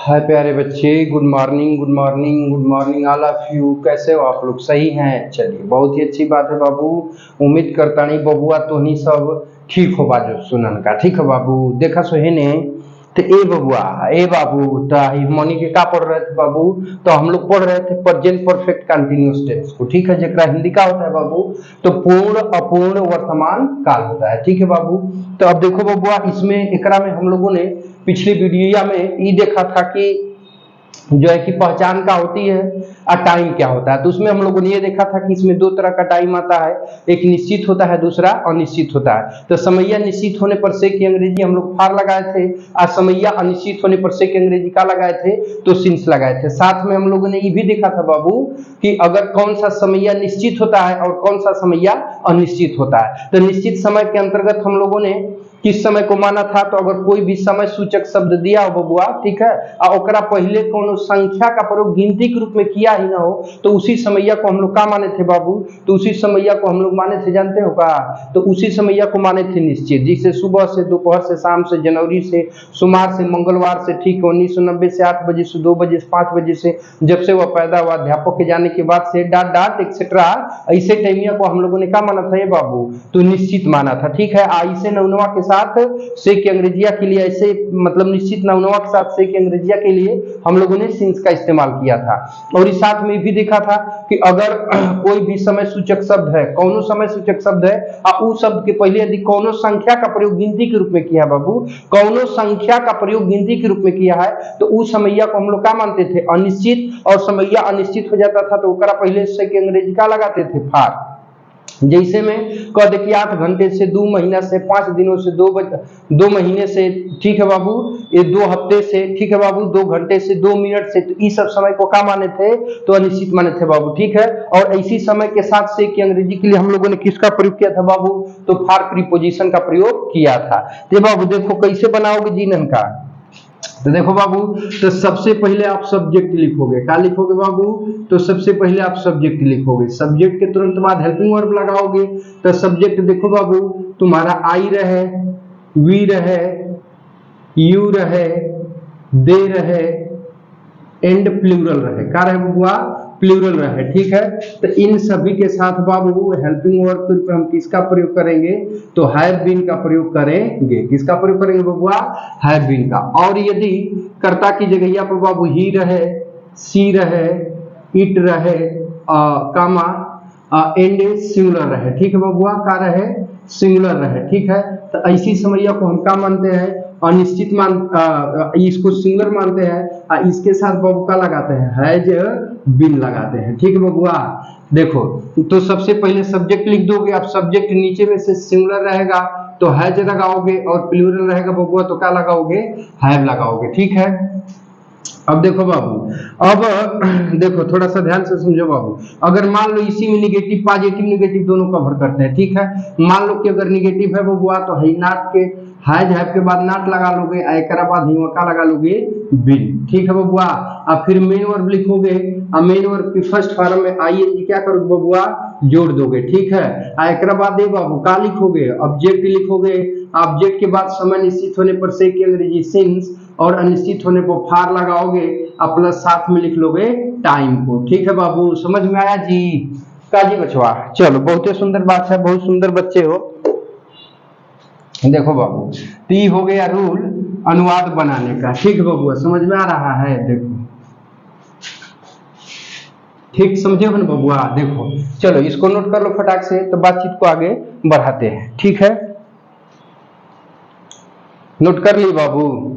हाय प्यारे बच्चे, good morning good morning good morning all of you. कैसे हो आप लोग? सही हैं? चलिए, बहुत ही अच्छी बात है बाबू। उम्मीद करता नहीं बबुआ तो नहीं सब ठीक हो बाजो सुनन का। ठीक है बाबू? देखा सोहेने तो ए बबुआ, ए बाबू तो मनी के का पढ़ रहे थे बाबू? तो हम लोग पढ़ रहे थे प्रेजेंट परफेक्ट कंटिन्यूअस टेंस को। ठीक है, जरा हिंदी का होता है बाबू तो पूर्ण अपूर्ण वर्तमान काल होता है। ठीक है बाबू? तो अब देखो बबुआ, इसमें एकरा में हम लोगों ने पिछली वीडियो में ये देखा था कि जो है कि पहचान का होती है और टाइम क्या होता है। तो उसमें हम लोगों ने ये देखा था कि इसमें दो तरह का टाइम आता है, एक निश्चित होता है, दूसरा अनिश्चित होता है। तो समैया निश्चित होने पर से की अंग्रेजी हम लोग फार लगाए थे और समैया अनिश्चित होने पर से की अंग्रेजी का लगाए थे तो सिंस लगाए थे। साथ में हम लोगों ने ये भी देखा था बाबू कि अगर कौन सा समैया निश्चित होता है और कौन सा समैया अनिश्चित होता है। तो निश्चित समय के अंतर्गत हम लोगों ने किस समय को माना था? तो अगर कोई भी समय सूचक शब्द दिया हो बबुआ, ठीक है, और ओकरा पहले कोनो संख्या का प्रयोग गिनती के रूप में किया ही ना हो तो उसी समैया को हम लोग का माने थे बाबू? तो उसी समैया को हम लोग माने थे, जानते हो का? तो उसी समैया को माने थे निश्चित, जिसे सुबह से, दोपहर से, शाम से, जनवरी से, सोमवार से, मंगलवार से, ठीक 1990 से 8 बजे से 2 बजे से 5 बजे से, जब से वह पैदा हुआ, अध्यापक के जाने के बाद से डाट डाट एक्सेट्रा, ऐसे टाइमिया को हम लोगों ने क्या माना था ये बाबू? तो निश्चित माना था। ठीक है, ऐसे नवनवा के साथ से की अंग्रेजिया के लिए, ऐसे मतलब निश्चित नवनवा के साथ से की अंग्रेजिया के लिए हम लोगों ने सिंस का इस्तेमाल किया था। और इस साथ में भी देखा था कि अगर कोई भी समय सूचक शब्द है, कौनो समय सूचक शब्द है और उस शब्द के पहले यदि कौनो संख्या का प्रयोग गिनती के रूप में किया बाबू, कौनो संख्या का प्रयोग गिनती के रूप में किया है तो उस समैया को हम लोग क्या मानते थे? अनिश्चित। और समैया अनिश्चित हो जाता था तो ओकरा पहले से की अंग्रेजी का लगाते थे? फार। जैसे में कह दे कि 8 घंटे से 2 महीना से 5 दिनों से 2 महीने से, ठीक है बाबू, ये 2 हफ्ते से, ठीक है बाबू, 2 घंटे से, 2 मिनट से, तो इस सब समय को क्या माने थे? तो अनिश्चित माने थे बाबू। ठीक है, और इसी समय के साथ से की अंग्रेजी के लिए हम लोगों ने किसका प्रयोग किया था बाबू? तो फार प्रीपोजिशन का प्रयोग किया था। तो बाबू देखो कैसे बनाओगे जीनन का। तो देखो बाबू, तो सबसे पहले आप सब्जेक्ट लिखोगे। क्या लिखोगे बाबू? तो सबसे पहले आप सब्जेक्ट लिखोगे। सब्जेक्ट के तुरंत बाद हेल्पिंग वर्ब लगाओगे। तो सब्जेक्ट देखो बाबू, तुम्हारा आई रहे, वी रहे, यू रहे, दे रहे, एंड प्लूरल रहे। क्या रहे बबुआ? प्लूरल रहे। ठीक है, तो इन सभी के साथ बाबू हेल्पिंग वर्ब के रूप में हम किसका प्रयोग करेंगे? तो हैव बीन का प्रयोग करेंगे। किसका प्रयोग करेंगे बबुआ? हैव बीन का। और यदि कर्ता की जगह पर बाबू ही रहे, सी रहे, इट रहे, कामा एंड सिंगुलर रहे। ठीक है बबुआ, का रहे? सिंगुलर रहे। ठीक है, तो ऐसी समैया को हम क्या मानते हैं? अनिश्चित इसको सिंगुलर मानते हैं। इसके साथ बाबू का लगाते हैं? हैज बीन लगाते हैं। ठीक है बबुआ, देखो तो सबसे पहले सब्जेक्ट लिख दोगे। अब सब्जेक्ट नीचे में से सिंगुलर रहेगा तो हैज लगाओगे और प्लूरल रहेगा बबुआ तो क्या लगाओगे? हैव लगाओगे। ठीक है, अब देखो बाबू, अब देखो थोड़ा सा ध्यान से समझो बाबू। अगर मान लो इसी में निगेटिव पॉजिटिव निगेटिव दोनों कवर करते हैं। ठीक है, मान लो कि अगर निगेटिव है बबुआ तो है नॉट के हैज हैव के बाद नॉट लगा लोगे, एकरा बाद हिमका लगा लोगे बिन। ठीक है बबुआ, अब फिर मेन वर्ब लिखोगे। अब मेन वर्ब की फर्स्ट फॉर्म में आईएनजी क्या करोगे बबुआ? जोड़ दोगे। ठीक है, एकरा बाद दे बाबू का लिखोगे? ऑब्जेक्ट लिखोगे। ऑब्जेक्ट के बाद समय निश्चित होने पर से की अंग्रेजी सिंस और अनिश्चित होने पर फार लगाओगे और प्लस साथ में लिख लोगे टाइम को। ठीक है बाबू, समझ में आया जी? काजी बचवा, चलो बहुत ही सुंदर बात है, बहुत सुंदर बच्चे हो। देखो बाबू, तो हो गया रूल अनुवाद बनाने का। ठीक है बाबू, समझ में आ रहा है? देखो ठीक समझे हो ना बबुआ? देखो चलो इसको नोट कर लो फटाक से, तो बातचीत को आगे बढ़ाते हैं। ठीक है, नोट कर ली बाबू?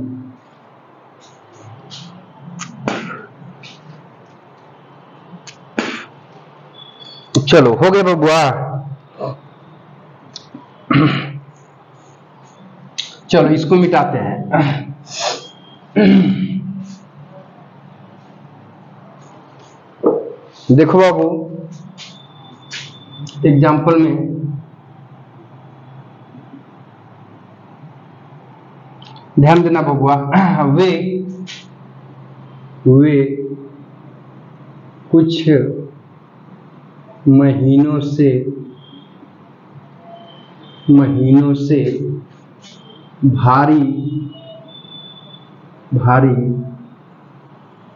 चलो हो गया बबुआ? चलो इसको मिटाते हैं। देखो बाबू, एग्जाम्पल में ध्यान देना बबुआ। वे कुछ महीनों से भारी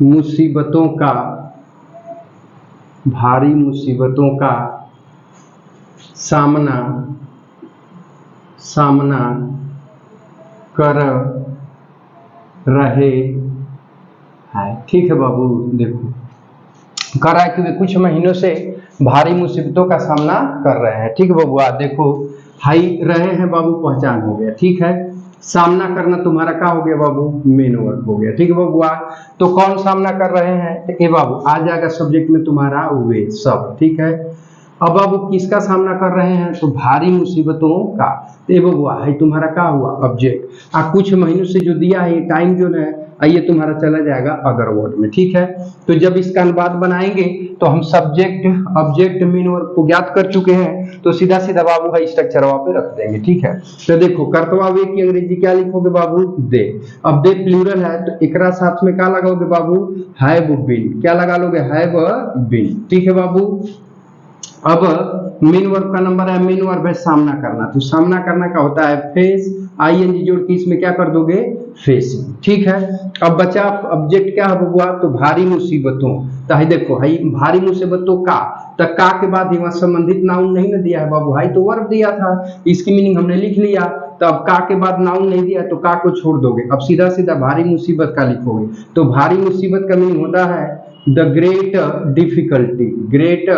मुसीबतों का, भारी मुसीबतों का सामना कर रहे हैं। ठीक है बाबू, देखो कर रहा है कि वे कुछ महीनों से भारी मुसीबतों का सामना कर रहे हैं। ठीक है बबुआ, देखो हाई रहे हैं बाबू, पहचान हो गया। ठीक है, सामना करना तुम्हारा क्या हो गया बाबू, मेन वर्ब हो गया। ठीक है बबुआ, तो कौन सामना कर रहे हैं, तो ये बाबू आ जाएगा सब्जेक्ट में तुम्हारा वे सब। ठीक है, अब बाबू किसका सामना कर रहे हैं, तो भारी मुसीबतों का। तो ये बबुआ है तुम्हारा क्या हुआ, ऑब्जेक्ट। कुछ महीनों से जो दिया है टाइम जो है, ये तुम्हारा चला जाएगा अदर वर्ड में। ठीक है, तो जब इसका अनुवाद बनाएंगे तो हम सब्जेक्ट ऑब्जेक्ट मीन वर्ब को ज्ञात कर चुके हैं, तो सीधा सीधा बाबू है स्ट्रक्चर वहां पे रख देंगे। ठीक है, तो देखो कर्तव्य वे की अंग्रेजी क्या लिखोगे बाबू, दे। अब दे प्लूरल है तो एकरा साथ में क्या लगाओगे बाबू, हैव बीन। क्या लगा लोगे, हैव बीन। ठीक है बाबू, अब मेन वर्ब का नंबर है, मेन वर्ब है सामना करना। तो सामना करना का होता है फेस, आईएनजी जोड़ के इसमें क्या कर दोगे, फेसिंग। ठीक है, अब बचा ऑब्जेक्ट क्या है बबुआ, तो भारी मुसीबतों। तो है देखो है भारी मुसीबतों का, तो का के बाद यहाँ संबंधित नाउन नहीं ना दिया है बाबू, है तो वर्ब दिया था, इसकी मीनिंग हमने लिख लिया। तो अब का के बाद नाउन नहीं दिया तो का को छोड़ दोगे, अब सीधा सीधा भारी मुसीबत का लिखोगे। तो भारी मुसीबत का मीनिंग होता है the great difficulty, great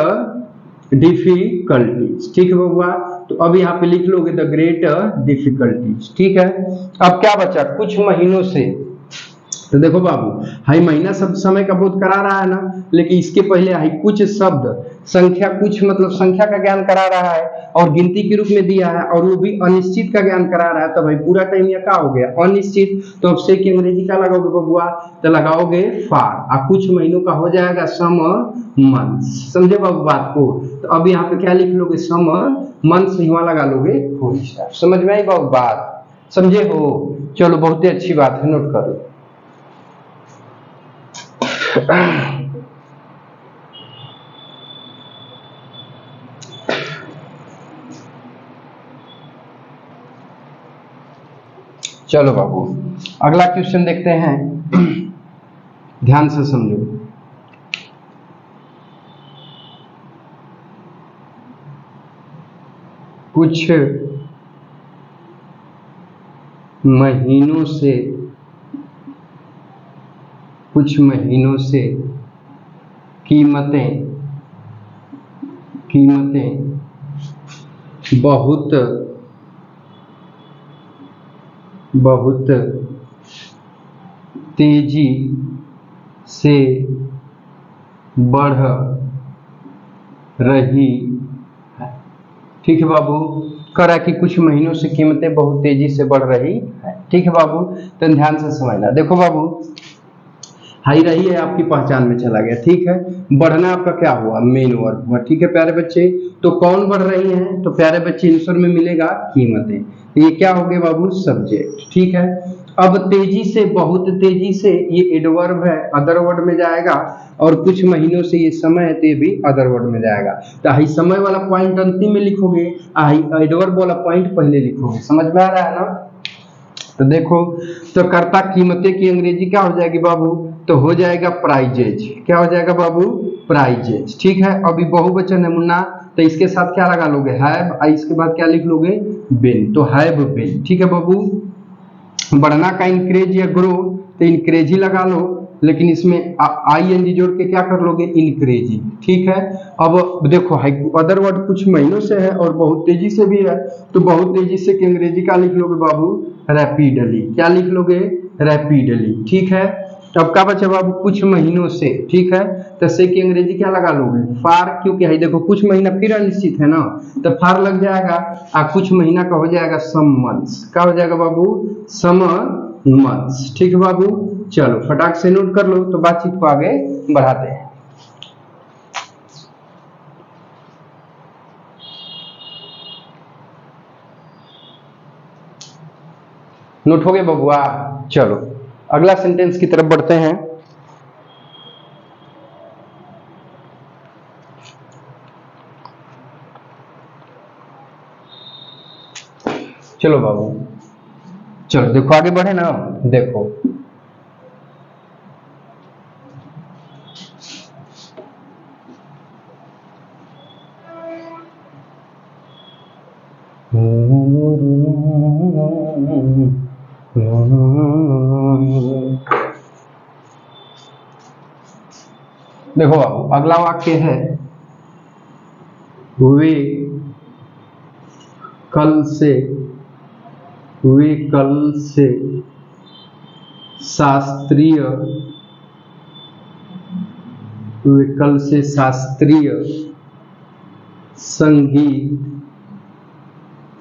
difficulties. ठीक है बबुआ, तो अब यहाँ पे लिख लोगे द ग्रेट डिफिकल्टीज। ठीक है, अब क्या बचा, कुछ महीनों से। तो देखो बाबू हाई महीना शब्द समय का बोध करा रहा है ना, लेकिन इसके पहले हाई कुछ शब्द संख्या, कुछ मतलब संख्या का ज्ञान करा रहा है और गिनती के रूप में दिया है, और वो भी अनिश्चित का ज्ञान करा रहा है। तो भाई पूरा टाइम यह क्या हो गया, अनिश्चित। तो अब से की अंग्रेजी क्या लगाओगे बबुआ, तो लगाओगे फार। कुछ महीनों का हो जाएगा सम मंथ्स। समझे बाबू बात को, तो अब यहाँ पे क्या लिख लोगे, सम मंथ्स, यहाँ लगा लोगे फुल स्टॉप। समझ में आई बाबू बात, समझे हो, चलो बहुत ही अच्छी बात है, नोट करो। चलो बाबू अगला क्वेश्चन देखते हैं, ध्यान से समझो। कुछ महीनों से कीमतें बहुत तेजी से बढ़ रही है। ठीक है बाबू, करा कि कुछ महीनों से कीमतें बहुत तेजी से बढ़ रही है। ठीक है बाबू, तो ध्यान से समझना। देखो बाबू हाई रही है आपकी पहचान में चला गया। ठीक है, बढ़ना आपका क्या हुआ, मेन वर्ब हुआ। ठीक है प्यारे बच्चे, तो कौन बढ़ रही हैं, तो प्यारे बच्चे आंसर में मिलेगा कीमतें। ये क्या हो गया बाबू, सब्जेक्ट। ठीक है, अब तेजी से, बहुत तेजी से, ये एडवर्ब है, अदर वर्ड में जाएगा, और कुछ महीनों से ये समय है तो ये भी अदर वर्ड में जाएगा। तो हाई समय वाला पॉइंट अंतिम में लिखोगे, हाई एडवर्ब वाला पॉइंट पहले लिखोगे। समझ में आ रहा है ना, तो देखो तो कर्ता कीमतें की अंग्रेजी क्या हो जाएगी बाबू, तो हो जाएगा प्राइजेज। क्या हो जाएगा बाबू, प्राइजेज। ठीक है, अभी बहुवचन है मुन्ना, तो इसके साथ क्या लगा लोगे, हैव, इसके बाद क्या लिख लोगे, बिन। तो हैव बिन। ठीक है बाबू, बढ़ना का इंक्रेज या ग्रो, तो इंक्रेज ही लगा लो, लेकिन इसमें आईएनजी जोड़ के क्या कर लोगे, इंक्रेजी। ठीक है, अब देखो अदर वर्ड कुछ महीनों से है और बहुत तेजी से भी है, तो बहुत तेजी से की अंग्रेजी क्या लिख लोगे बाबू, रैपिडली। क्या लिख लोगे, रैपिडली। ठीक है, अब क्या बचा बाबू, कुछ महीनों से। ठीक है, तो से की अंग्रेजी क्या लगा लोगे, फार, क्योंकि है देखो कुछ महीना फिर अनिश्चित है ना, तो फार लग जाएगा, कुछ महीना का हो जाएगा सम मंथ्स। क्या हो जाएगा बाबू, सम मंथ्स। ठीक है बाबू, चलो फटाक से नोट कर लो, तो बातचीत को आगे बढ़ाते हैं। नोट हो गए बबुआ, चलो अगला सेंटेंस की तरफ बढ़ते हैं। चलो बाबू, चलो देखो आगे बढ़े ना, देखो देखो बाबू, अगला वाक्य है वे कल से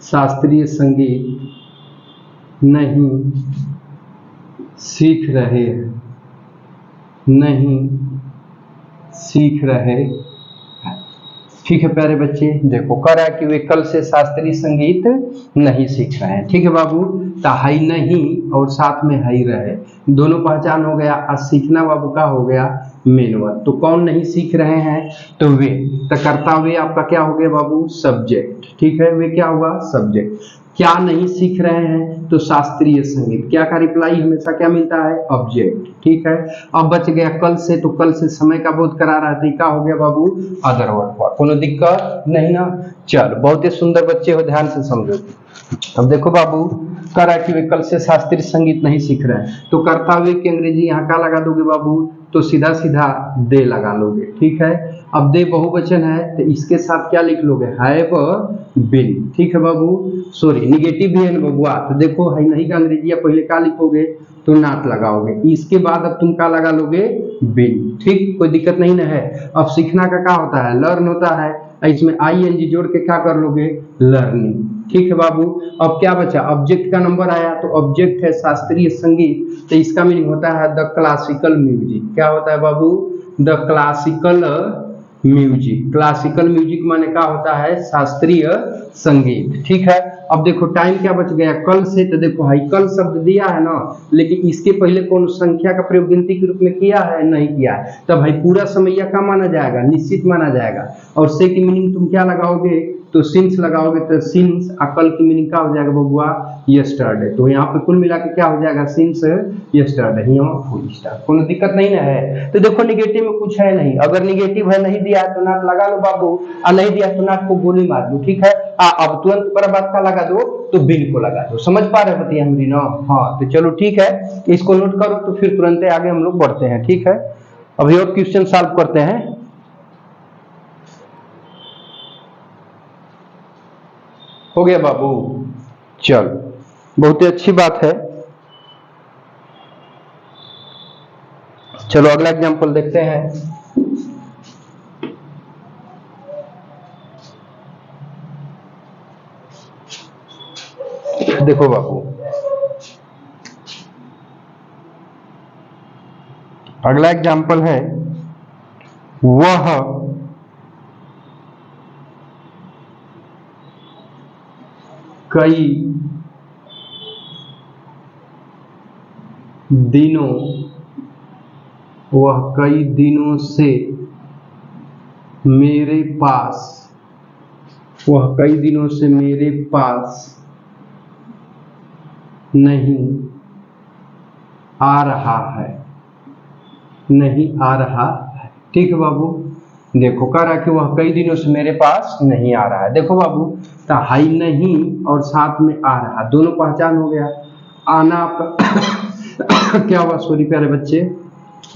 शास्त्रीय संगीत नहीं सीख रहे हैं। ठीक है प्यारे बच्चे, देखो कह रहा है कि वे कल से शास्त्रीय संगीत नहीं सीख रहे हैं। ठीक है बाबू, तो हाई नहीं और साथ में हाई रहे, दोनों पहचान हो गया। और सीखना बाबू का हो गया मेन वर्ब। तो कौन नहीं सीख रहे हैं? तो वे। तो कर्ता वे आपका क्या हो गया बाबू? सब्जेक्ट। ठीक है, वे क्या हुआ? सब्जेक्ट। क्या नहीं सीख रहे हैं? तो शास्त्रीय संगीत। क्या का रिप्लाई हमेशा क्या मिलता है? ऑब्जेक्ट। ठीक है, अब बच गया कल से, तो कल से समय का बोध करा रहा था, क्या हो गया बाबू? अदर वर्ड हुआ। कोनो दिक्कत नहीं ना? चलो, बहुत ही सुंदर बच्चे हो, ध्यान से समझो। अब देखो बाबू, कह रहा है कि वे कल से शास्त्रीय संगीत नहीं सीख रहे हैं, तो कर्ता हुए की अंग्रेजी यहाँ का लगा दोगे बाबू? तो सीधा सीधा दे लगा लोगे। ठीक है, अब दे बहुवचन है तो इसके साथ क्या लिख लोगे? Have been. ठीक है बाबू, सॉरी निगेटिव भी है ना बबुआ, तो देखो है नहीं का अंग्रेजी पहले क्या लिखोगे? तो नॉट लगाओगे, इसके बाद अब तुम क्या लगा लोगे? बीन। ठीक, कोई दिक्कत नहीं ना है। अब सीखना का क्या होता है? लर्न होता है, इसमें ING जोड़ के क्या कर लोगे? लर्निंग। ठीक है बाबू, अब क्या बचा? ऑब्जेक्ट का नंबर आया, तो ऑब्जेक्ट है शास्त्रीय संगीत, तो इसका मीनिंग होता है द क्लासिकल म्यूजिक। क्या होता है बाबू? The classical music. Classical music माने क्या होता है? शास्त्रीय संगीत। ठीक है, अब देखो टाइम क्या बच गया? कल से, तो देखो हाई कल शब्द दिया है ना, लेकिन इसके पहले कौन संख्या का प्रयोग गिनती के रूप में किया है? नहीं किया है। तब भाई पूरा समय का माना जाएगा? निश्चित माना जाएगा। और से की मीनिंग तुम क्या लगाओगे? तो सिंस लगाओगे, तो सिंस कल की मीनिंग क्या हो जाएगा बबुआ? यस्टरडे। तो यहाँ पे कुल मिला के क्या हो जाएगा? Since yesterday. यहाँ फुल स्टॉप, कोई दिक्कत नहीं ना है। तो देखो निगेटिव में कुछ है नहीं, अगर निगेटिव है नहीं दिया है तो नाट लगा लो बाबू, और नहीं दिया तो नाट को गोली मार दो। ठीक है, अब तुरंत पर बात का लगा दो, तो बिल को लगा दो। समझ पा रहे बतिया हमारी ना? हाँ, तो चलो ठीक है, इसको नोट करो, तो फिर तुरंत आगे हम लोग बढ़ते हैं। ठीक है, अभी और क्वेश्चन सॉल्व करते हैं। हो गया बाबू? चल, बहुत ही अच्छी बात है। चलो अगला एग्जांपल देखते हैं। देखो बाबू, अगला एग्जांपल है वह कई दिनों से मेरे पास नहीं आ रहा है। ठीक है बाबू, देखो कह रहा है कि वह कई दिनों से मेरे पास नहीं आ रहा है। देखो बाबू, तो हाई नहीं और साथ में आ रहा, दोनों पहचान हो गया। आना आपका क्या हुआ? सॉरी प्यारे बच्चे,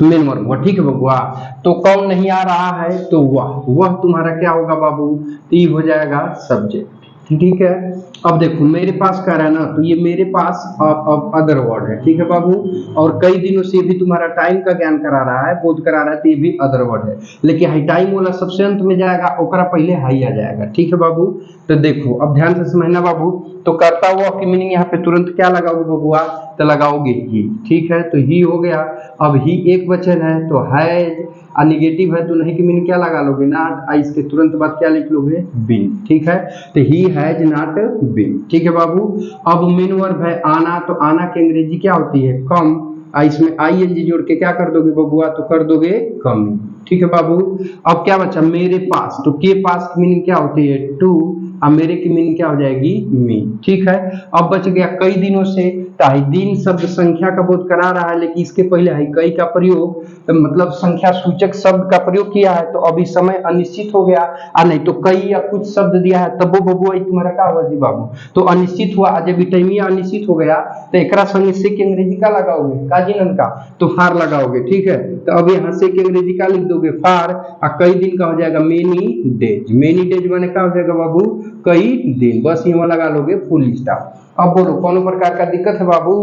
मेन वर्ब हुआ। ठीक है बबुआ, तो कौन नहीं आ रहा है? तो वह तुम्हारा क्या होगा बाबू? तो ये हो जाएगा सब्जेक्ट। ठीक है, अब देखो मेरे पास कह रहा है ना, तो ये मेरे पास अब अदर वर्ड है। ठीक है बाबू, और कई दिनों से भी तुम्हारा टाइम का ज्ञान करा रहा है, बोध करा रहा है, तो ये भी अदर वर्ड है। लेकिन हाई टाइम वाला सबसे अंत में जाएगा, ओकरा पहले हाई आ जाएगा। ठीक है बाबू, तो देखो अब ध्यान से समझना बाबू, तो करता हुआ की मीनिंग यहाँ पे तुरंत क्या लगाओगे बबुआ? तो लगाओगे ही। ठीक है, तो ही हो गया। अब ही एक वचन है, तो हैज, और निगेटिव है तो नहीं की मीनिंग क्या लगा लोगे? नॉट। इसके तुरंत बाद क्या लिख लोगे? बीन। ठीक है, तो ही हैज नॉट बीन। ठीक है बाबू, अब मेन वर्ब है आना, तो आना की अंग्रेजी क्या होती है? कम। इसमें ING जोड़ के क्या कर दोगे बबुआ? तो कर दोगे कमिंग। ठीक है बाबू, अब क्या बचा? मेरे पास, तो के पास की मीनिंग क्या होती है? टू। और मेरे की मीनिंग क्या हो जाएगी मी। ठीक है, अब बच गया कई दिनों से, तो हाई दिन शब्द संख्या का बोध करा रहा है, लेकिन इसके पहले हाई कई का प्रयोग मतलब संख्या सूचक शब्द का प्रयोग किया है, तो अभी समय अनिश्चित हो गया। नहीं तो कई या कुछ शब्द दिया है तब वो बबुआ तुम्हारा का हुआ जी बाबू, तो अनिश्चित हुआ। जब टाइमिया अनिश्चित हो गया तो एकरा संगे से के अंग्रेजी का लगाओगे का जी का, तो फार लगाओगे। ठीक है, तो अब यहाँ से के अंग्रेजी का लिख दोगे फार, और कई दिन का हो जाएगा मेनी डेज। मेनी डेज माने का हो जाएगा बाबू कई दिन, बस यहाँ लगा लोगे फुल स्टॉप। अब बोलो कौन प्रकार का दिक्कत है बाबू,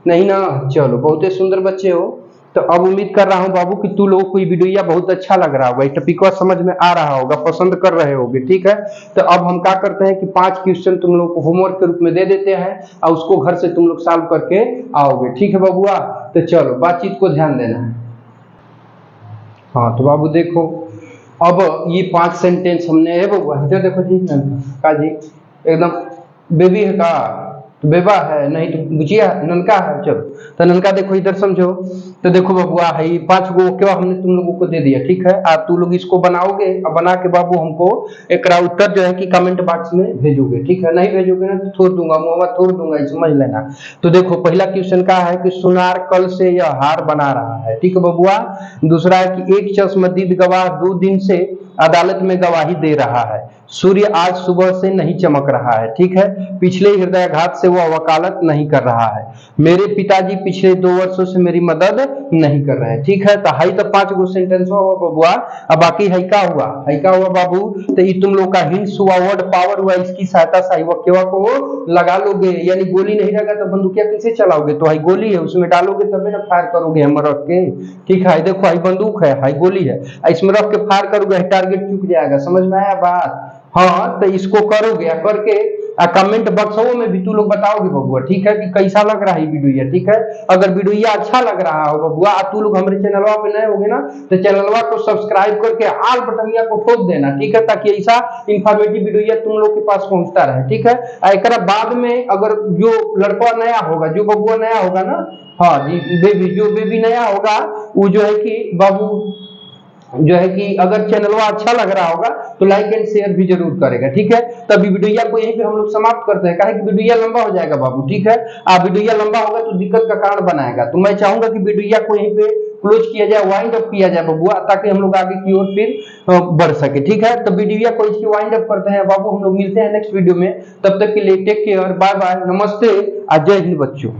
नहीं ना। चलो बहुत ही सुंदर बच्चे हो, तो अब उम्मीद कर रहा हूं बाबू कि तू लोगों को ये वीडियो बहुत अच्छा लग रहा होगा, टॉपिक समझ में आ रहा होगा, पसंद कर रहे होगे। ठीक है, तो अब हम क्या करते हैं कि 5 क्वेश्चन तुम लोग को होमवर्क के रूप में दे देते हैं और उसको घर से तुम लोग सॉल्व करके आओगे। ठीक है बबुआ, तो चलो बातचीत को ध्यान देना है। हाँ तो बाबू देखो, अब ये 5 सेंटेंस हमने है बबुआ, इधर देखो जी का जी एकदम बेबी है का, तो बेबा है, नहीं तो बुचिया ननका है। चलो तो ननका देखो इधर समझो, तो देखो बबुआ है 5 गो क्या हमने तुम लोगों को दे दिया। ठीक है, आप तुम लोग इसको बनाओगे और बना के बाबू हमको एक उत्तर जो है कि कमेंट बॉक्स में भेजोगे। ठीक है, नहीं भेजोगे ना तो छोड़ दूंगा, मुहम्मा छोड़ दूंगा, समझ लेना। तो देखो पहला क्वेश्चन का है कि सुनार कल से यह हार बना रहा है। ठीक है बबुआ, दूसरा है कि एक चश्मदीद गवाह 2 दिन से अदालत में गवाही दे रहा है, सूर्य आज सुबह से नहीं चमक रहा है। ठीक है, पिछले हृदयाघात से वह वकालत नहीं कर रहा है, मेरे पिताजी पिछले 2 वर्षों से मेरी मदद नहीं कर रहे हैं। ठीक है, तो हाई तो 5 गो सेंटेंस हुआ बबुआ, अब बाकी हाई का हुआ बाबू, तो ये तुम लोग का हिंट्स हुआ, वर्ड पावर हुआ, इसकी सहायता से वक्यवा को लगा लोगे। यानी गोली नहीं रहेगा तो बंदूकिया कैसे चलाओगे, तो हाई गोली है उसमें डालोगे तभी ना फायर करोगे हम रख के। ठीक है, देखो हाई बंदूक है, हाई गोली है, इसमें रख के फायर करोगे टारगेट चूक जाएगा, समझ में आया बात। हाँ तो इसको करोगे करके कमेंट बॉक्सों में भी तू लोग बताओगे बबुआ। ठीक है, कि कैसा लग रहा है वीडियो। ठीक है, अगर वीडियो अच्छा लग रहा हो बबुआ, तू लोग हमारे चैनलवा पे नए होगे ना तो चैनलवा को सब्सक्राइब करके आल बटनिया को ठोक देना। ठीक है, ताकि ऐसा इंफॉर्मेटिव वीडियो तुम लोग के पास पहुंचता रहे। ठीक है, एक बाद में अगर जो लड़का नया होगा, जो बबुआ नया होगा ना, हाँ जी बेबी, जो बेबी नया होगा वो जो है कि बाबू जो है कि अगर चैनलवा अच्छा लग रहा होगा तो लाइक एंड शेयर भी जरूर करेगा। ठीक है, तभी वीडियो को यहीं पे हम लोग समाप्त करते हैं, काहे कि वीडियो लंबा हो जाएगा बाबू। ठीक है, वीडियो लंबा होगा तो दिक्कत का कारण बनाएगा, तो मैं चाहूंगा कि वीडियो को यहीं पे क्लोज किया जाए, वाइंड अप किया जाए बबुआ, ताकि हम लोग आगे की ओर फिर बढ़ सके। ठीक है, तो वीडियो को इसकी वाइंड अप करते हैं बाबू, हम लोग मिलते हैं नेक्स्ट वीडियो में, तब तक के लिए टेक केयर, बाय बाय, नमस्ते, जय हिंद बच्चों।